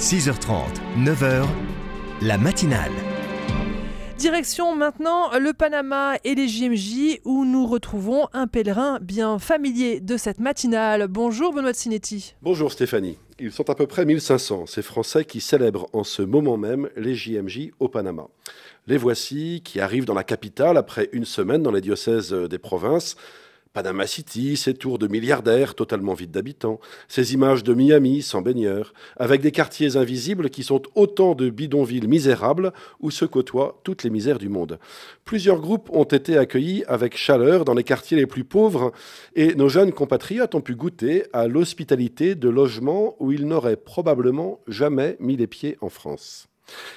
6h30, 9h, la matinale. Direction maintenant le Panama et les JMJ où nous retrouvons un pèlerin bien familier de cette matinale. Bonjour Benoît de Sinetti. Bonjour Stéphanie. Ils sont à peu près 1500, ces Français qui célèbrent en ce moment même les JMJ au Panama. Les voici qui arrivent dans la capitale après une semaine dans les diocèses des provinces. Panama City, ses tours de milliardaires totalement vides d'habitants, ces images de Miami sans baigneurs, avec des quartiers invisibles qui sont autant de bidonvilles misérables où se côtoient toutes les misères du monde. Plusieurs groupes ont été accueillis avec chaleur dans les quartiers les plus pauvres et nos jeunes compatriotes ont pu goûter à l'hospitalité de logements où ils n'auraient probablement jamais mis les pieds en France.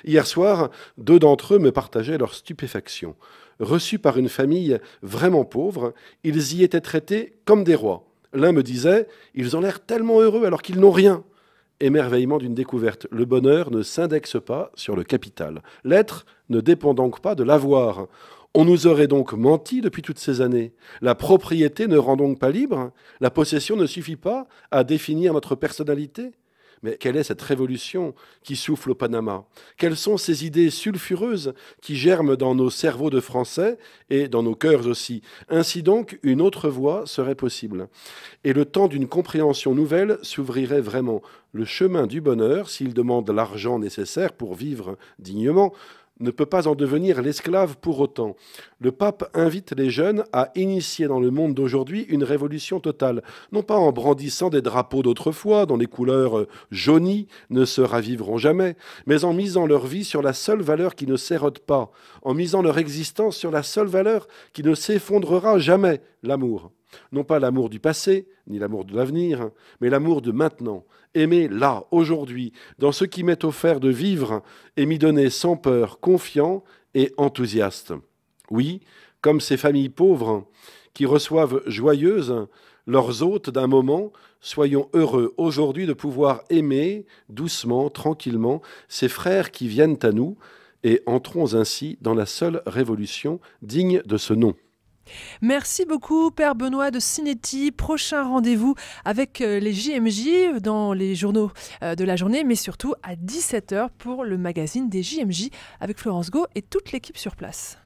Hier soir, 2 d'entre eux me partageaient leur stupéfaction. Reçus par une famille vraiment pauvre, ils y étaient traités comme des rois. L'un me disait « Ils ont l'air tellement heureux alors qu'ils n'ont rien !» Émerveillement d'une découverte. Le bonheur ne s'indexe pas sur le capital. L'être ne dépend donc pas de l'avoir. On nous aurait donc menti depuis toutes ces années. La propriété ne rend donc pas libre. La possession ne suffit pas à définir notre personnalité. Mais quelle est cette révolution qui souffle au Panama? Quelles sont ces idées sulfureuses qui germent dans nos cerveaux de Français et dans nos cœurs aussi? Ainsi donc, une autre voie serait possible. Et le temps d'une compréhension nouvelle s'ouvrirait vraiment. Le chemin du bonheur, s'il demande l'argent nécessaire pour vivre dignement, ne peut pas en devenir l'esclave pour autant. Le pape invite les jeunes à initier dans le monde d'aujourd'hui une révolution totale, non pas en brandissant des drapeaux d'autrefois dont les couleurs jaunies ne se raviveront jamais, mais en misant leur vie sur la seule valeur qui ne s'érode pas, en misant leur existence sur la seule valeur qui ne s'effondrera jamais, l'amour. Non pas l'amour du passé, ni l'amour de l'avenir, mais l'amour de maintenant. Aimer là, aujourd'hui, dans ce qui m'est offert de vivre et m'y donner sans peur, confiant et enthousiaste. Oui, comme ces familles pauvres qui reçoivent joyeuses leurs hôtes d'un moment, soyons heureux aujourd'hui de pouvoir aimer doucement, tranquillement, ces frères qui viennent à nous et entrons ainsi dans la seule révolution digne de ce nom. Merci beaucoup Père Benoît de Sinetti. Prochain rendez-vous avec les JMJ dans les journaux de la journée, mais surtout à 17h pour le magazine des JMJ avec Florence Gau et toute l'équipe sur place.